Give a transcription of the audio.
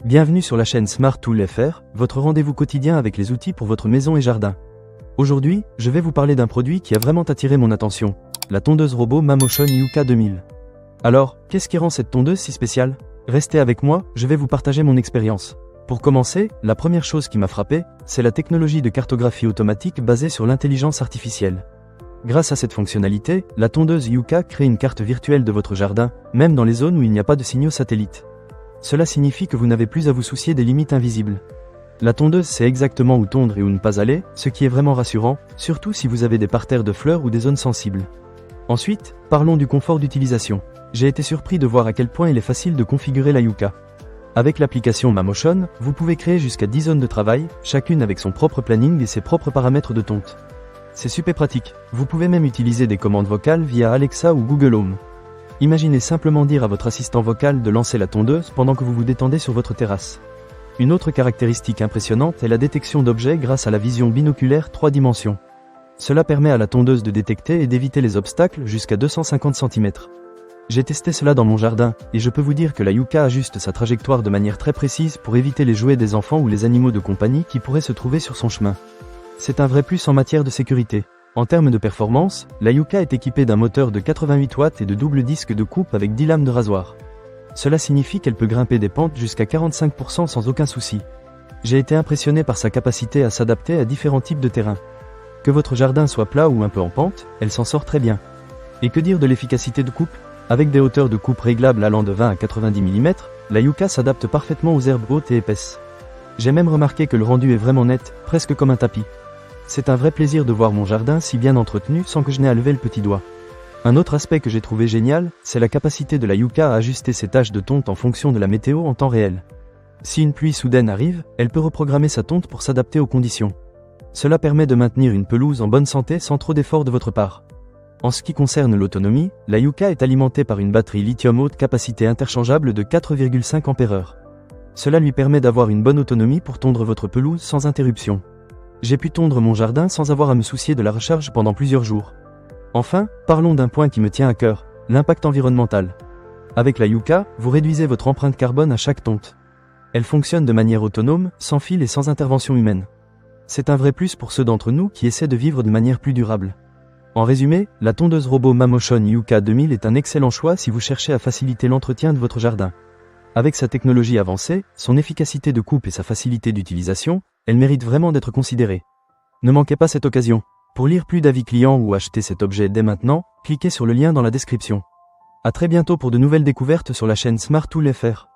Bienvenue sur la chaîne Smart Tool FR, votre rendez-vous quotidien avec les outils pour votre maison et jardin. Aujourd'hui, je vais vous parler d'un produit qui a vraiment attiré mon attention, la tondeuse robot Mamotion Yuka 2000. Alors, qu'est-ce qui rend cette tondeuse si spéciale? Restez avec moi, je vais vous partager mon expérience. Pour commencer, la première chose qui m'a frappé, c'est la technologie de cartographie automatique basée sur l'intelligence artificielle. Grâce à cette fonctionnalité, la tondeuse Yuka crée une carte virtuelle de votre jardin, même dans les zones où il n'y a pas de signaux satellites. Cela signifie que vous n'avez plus à vous soucier des limites invisibles. La tondeuse sait exactement où tondre et où ne pas aller, ce qui est vraiment rassurant, surtout si vous avez des parterres de fleurs ou des zones sensibles. Ensuite, parlons du confort d'utilisation. J'ai été surpris de voir à quel point il est facile de configurer la Yuka. Avec l'application Mamotion, vous pouvez créer jusqu'à 10 zones de travail, chacune avec son propre planning et ses propres paramètres de tonte. C'est super pratique, vous pouvez même utiliser des commandes vocales via Alexa ou Google Home. Imaginez simplement dire à votre assistant vocal de lancer la tondeuse pendant que vous vous détendez sur votre terrasse. Une autre caractéristique impressionnante est la détection d'objets grâce à la vision binoculaire 3 dimensions. Cela permet à la tondeuse de détecter et d'éviter les obstacles jusqu'à 250 cm. J'ai testé cela dans mon jardin, et je peux vous dire que la Yuka ajuste sa trajectoire de manière très précise pour éviter les jouets des enfants ou les animaux de compagnie qui pourraient se trouver sur son chemin. C'est un vrai plus en matière de sécurité. En termes de performance, la Yuka est équipée d'un moteur de 88 watts et de double disque de coupe avec 10 lames de rasoir. Cela signifie qu'elle peut grimper des pentes jusqu'à 45% sans aucun souci. J'ai été impressionné par sa capacité à s'adapter à différents types de terrain. Que votre jardin soit plat ou un peu en pente, elle s'en sort très bien. Et que dire de l'efficacité de coupe? Avec des hauteurs de coupe réglables allant de 20 à 90 mm, la Yuka s'adapte parfaitement aux herbes hautes et épaisses. J'ai même remarqué que le rendu est vraiment net, presque comme un tapis. C'est un vrai plaisir de voir mon jardin si bien entretenu sans que je n'ai à lever le petit doigt. Un autre aspect que j'ai trouvé génial, c'est la capacité de la Yuka à ajuster ses tâches de tonte en fonction de la météo en temps réel. Si une pluie soudaine arrive, elle peut reprogrammer sa tonte pour s'adapter aux conditions. Cela permet de maintenir une pelouse en bonne santé sans trop d'efforts de votre part. En ce qui concerne l'autonomie, la Yuka est alimentée par une batterie lithium haute capacité interchangeable de 4,5 Ah. Cela lui permet d'avoir une bonne autonomie pour tondre votre pelouse sans interruption. J'ai pu tondre mon jardin sans avoir à me soucier de la recharge pendant plusieurs jours. Enfin, parlons d'un point qui me tient à cœur, l'impact environnemental. Avec la Yuka, vous réduisez votre empreinte carbone à chaque tonte. Elle fonctionne de manière autonome, sans fil et sans intervention humaine. C'est un vrai plus pour ceux d'entre nous qui essaient de vivre de manière plus durable. En résumé, la tondeuse robot Mamotion Yuka 2000 est un excellent choix si vous cherchez à faciliter l'entretien de votre jardin. Avec sa technologie avancée, son efficacité de coupe et sa facilité d'utilisation, elle mérite vraiment d'être considérée. Ne manquez pas cette occasion. Pour lire plus d'avis clients ou acheter cet objet dès maintenant, cliquez sur le lien dans la description. À très bientôt pour de nouvelles découvertes sur la chaîne Smart Tool FR.